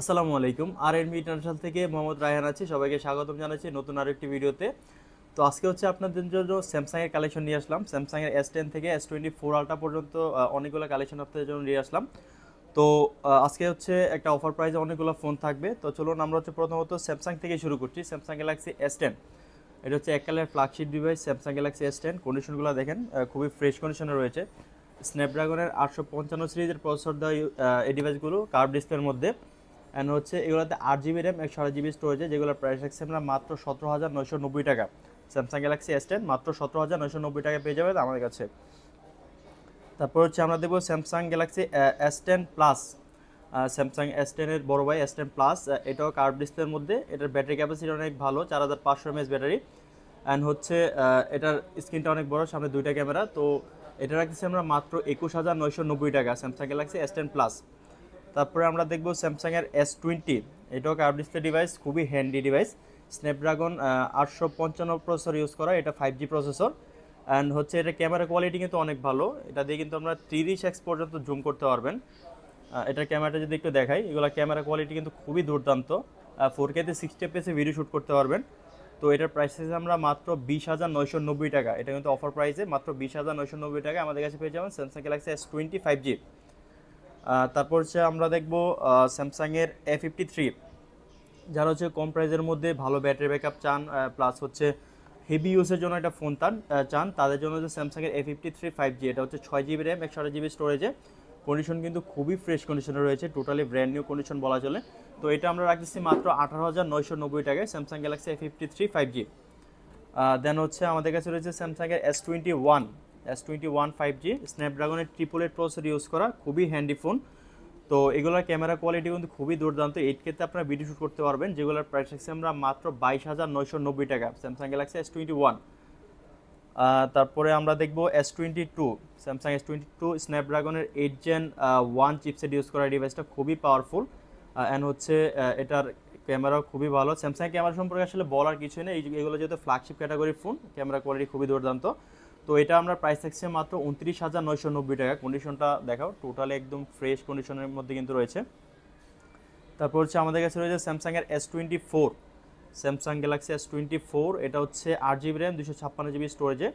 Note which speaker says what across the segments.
Speaker 1: আসসালামু আলাইকুম। আর.এন.বি ইন্টারন্যাশনাল থেকে মোহাম্মদ রায়হান আছি। সবাইকে স্বাগতম জানাচ্ছি নতুন আরেকটি ভিডিওতে। তো আজকে হচ্ছে আপনাদের জন্য স্যামসাং এর কালেকশন নিয়ে আসলাম। স্যামসাং এর S10 থেকে S24 আলট্রা পর্যন্ত অনেকগুলো কালেকশন আপনাদের জন্য নিয়ে আসলাম। তো আজকে হচ্ছে একটা অফার প্রাইসে অনেকগুলো ফোন থাকবে। তো চলুন আমরা হচ্ছে প্রথমত স্যামসাং থেকে শুরু করছি। স্যামসাং গ্যালাক্সি S10, এটা হচ্ছে এক colour flagship device Samsung Galaxy S10। কন্ডিশনগুলো দেখেন খুবই ফ্রেশ কন্ডিশনে রয়েছে। স্ন্যাপড্রাগনের 855 সিরিজের প্রসেসর দেওয়া এই ডিভাইসগুলো কার্ভ ডিসপ্লের মধ্যে। অ্যান্ড হচ্ছে এগুলোতে 8 জিবি র্যাম 128 জিবি স্টোরেজে, যেগুলোর প্রাইস রাখছি আমরা মাত্র 17,990 টাকা। স্যামসাং গ্যালাক্সি S10 মাত্র 17,990 টাকা পেয়ে যাবেন আমাদের কাছে। তারপর হচ্ছে আমরা দেখব Samsung Galaxy S10 plus. Samsung S10 এর বড় ভাই S10 প্লাস, এটাও কার্ভ ডিসপ্লের মধ্যে। এটার ব্যাটারি ক্যাপাসিটি অনেক ভালো, 4500 mAh ব্যাটারি। অ্যান্ড হচ্ছে এটার স্ক্রিনটা অনেক বড়, সামনে দুইটা ক্যামেরা। তো এটা রাখতেছি আমরা মাত্র 21,990 টাকা স্যামসাং গ্যালাক্সি S10 প্লাস। তারপরে আমরা দেখব স্যামসাংয়ের S20, এটাও কার্ভ ডিসপ্লে ডিভাইস, খুবই handy device. Snapdragon 855 processor use করা, এটা 5G প্রসেসর। অ্যান্ড হচ্ছে এটা ক্যামেরা কোয়ালিটি কিন্তু অনেক ভালো, এটা দিয়ে কিন্তু আমরা 30x পর্যন্ত জুম করতে পারবেন। এটার ক্যামেরাটা যদি একটু দেখাই, এগুলো ক্যামেরা কোয়ালিটি কিন্তু খুবই দুর্দান্ত। 4K-তে 60 FPS ভিডিও শ্যুট করতে পারবেন। তো এটার প্রাইস আমরা মাত্র 20,990 টাকা, এটা কিন্তু অফার প্রাইসে মাত্র 20,990 টাকা আমাদের কাছে পেয়ে যাবেন স্যামসাং গ্যালাক্সি S20 5G। তারপর হচ্ছে আমরা দেখব স্যামসাংয়ের A53, যারা হচ্ছে কম প্রাইসের মধ্যে ভালো ব্যাটারি ব্যাকআপ চান, প্লাস হচ্ছে হেভি ইউজের জন্য একটা ফোন চান, তাদের জন্য হচ্ছে স্যামসাংয়ের A53 5G। এটা হচ্ছে 6 জিবি র্যাম 128 জিবি স্টোরেজে। কন্ডিশন কিন্তু খুবই ফ্রেশ কন্ডিশনে রয়েছে, টোটালি ব্র্যান্ড নিউ কন্ডিশন বলা চলে। তো এটা আমরা রাখতেছি মাত্র 18,990 টাকায় স্যামসাং গ্যালাক্সি A53 5G। দেন হচ্ছে আমাদের কাছে রয়েছে স্যামসাংয়ের S21 5G, স্ন্যাপড্রাগনের 888 প্রসেসর ইউজ করা, খুবই হ্যান্ডি ফোন। তো এগুলোর ক্যামেরা কোয়ালিটি কিন্তু খুবই দুর্দান্ত, 8K-তে আপনারা ভিডিও শ্যুট করতে পারবেন, যেগুলোর প্রাইস রাখছি আমরা মাত্র 22,990 টাকা স্যামসাং গ্যালাক্সি S21। তারপরে আমরা দেখব S22, Samsung S22 স্ন্যাপড্রাগনের 8 Gen 1 chipset use করা ডিভাইসটা খুবই পাওয়ারফুল। অ্যান্ড হচ্ছে এটার ক্যামেরাও খুবই ভালো। স্যামসাং ক্যামেরা সম্পর্কে আসলে বলার কিছুই নেই, এগুলো যেহেতু ফ্ল্যাগশিপ ক্যাটাগরির ফোন, ক্যামেরা কোয়ালিটি খুবই দুর্দান্ত। তো এটা আমরা প্রাইস থাকছে মাত্র 29,990 টাকা। কন্ডিশনটা দেখাও, টোটালি একদম ফ্রেশ কন্ডিশনের মধ্যে কিন্তু রয়েছে। তারপর হচ্ছে আমাদের কাছে রয়েছে স্যামসাংয়ের S24, স্যামসাং গ্যালাক্সি S24, এটা হচ্ছে 8 জিবি র্যাম 256 জিবি স্টোরেজে।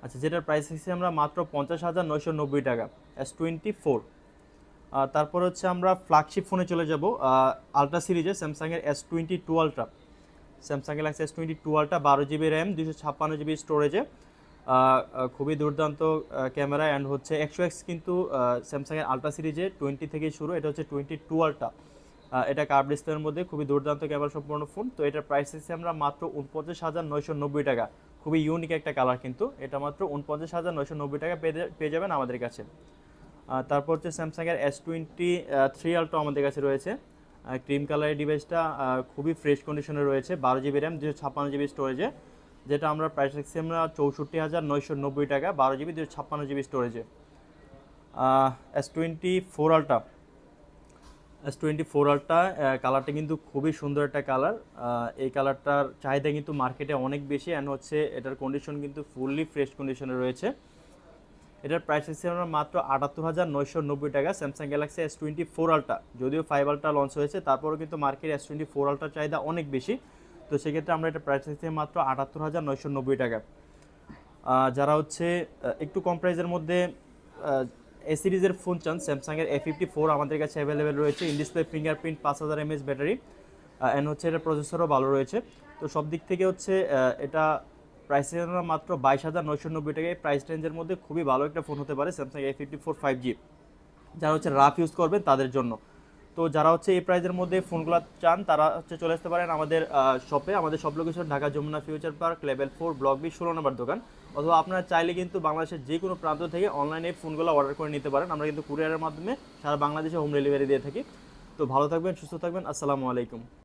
Speaker 1: আচ্ছা, যেটার প্রাইস থাকছে আমরা মাত্র 50,990 টাকা S24। তারপর হচ্ছে আমরা ফ্ল্যাগশিপ ফোনে চলে যাব, আলট্রা সিরিজে স্যামসাংয়ের S22 ultra. Samsung Galaxy S22 ultra 12 GB RAM 256 GB স্টোরেজে, খুবই দুর্দান্ত ক্যামেরা। অ্যান্ড হচ্ছে 100x কিন্তু স্যামসাংয়ের আলট্রা সিরিজে 20 থেকে শুরু, এটা হচ্ছে 22 আলট্রা। এটা কার্ভ ডিসপ্লের মধ্যে খুবই দুর্দান্ত ক্যামেরা সম্পন্ন ফোন। তো এটার প্রাইস হচ্ছে আমরা মাত্র 49,990 টাকা। খুবই ইউনিক একটা কালার, কিন্তু এটা মাত্র 49,990 টাকা পেয়ে যাবেন আমাদের কাছে। তারপর হচ্ছে স্যামসাংয়ের S23 আলট্রা আমাদের কাছে রয়েছে, ক্রিম কালারের ডিভাইসটা, খুবই ফ্রেশ কন্ডিশনে রয়েছে, 12 জিবি র্যাম 256 জিবি স্টোরেজে, যেটা আমরা প্রাইস রাখছি আমরা 64,990 টাকা, 12 জিবি 256 জিবি স্টোরেজে। S24 আলট্রা, S24 আলট্রা কালারটা কিন্তু খুবই সুন্দর একটা কালার। এই কালারটার চাহিদা কিন্তু মার্কেটে অনেক বেশি। অ্যান্ড হচ্ছে এটার কন্ডিশন কিন্তু ফুললি ফ্রেশ কন্ডিশনে রয়েছে। এটার প্রাইস হচ্ছে আমরা মাত্র 78,990 টাকা স্যামসাং গ্যালাক্সি S24 আলট্রা। যদিও 5 আলট্রা লঞ্চ হয়েছে, তারপরেও কিন্তু মার্কেটে S24 আলট্রার চাহিদা অনেক বেশি। তো সেক্ষেত্রে আমরা এটা প্রাইস হচ্ছে মাত্র 78,990 টাকা। যারা হচ্ছে একটু কম প্রাইসের মধ্যে এ সিরিজের ফোন চান, স্যামসাংয়ের A54 আমাদের কাছে অ্যাভেলেবেল রয়েছে। In display fingerprint, 5000 mAh battery, and হচ্ছে এটা প্রসেসরও ভালো রয়েছে। তো সব দিক থেকে হচ্ছে এটা প্রাইস মাত্র 22,990 টাকায়, প্রাইস রেঞ্জের মধ্যে খুবই ভালো একটা ফোন হতে পারে স্যামসাং A54 5G, যারা হচ্ছে রাফ ইউজ করবেন তাদের জন্য। তো যারা হচ্ছে এই প্রাইসের মধ্যে ফোনগুলো চান, তারা হচ্ছে চলে আসতে পারেন আমাদের শপে। আমাদের সব location Dhaka Jamuna Future Park, level 4, block B, 16 নম্বর দোকান। অথবা আপনারা চাইলে কিন্তু বাংলাদেশের যে কোনো প্রান্ত থেকে অনলাইনে ফোনগুলো অর্ডার করে নিতে পারেন। আমরা কিন্তু কুরিয়ারের মাধ্যমে সারা বাংলাদেশে হোম ডেলিভারি দিয়ে থাকি। তো ভালো থাকবেন, সুস্থ থাকবেন, আসসালামু আলাইকুম।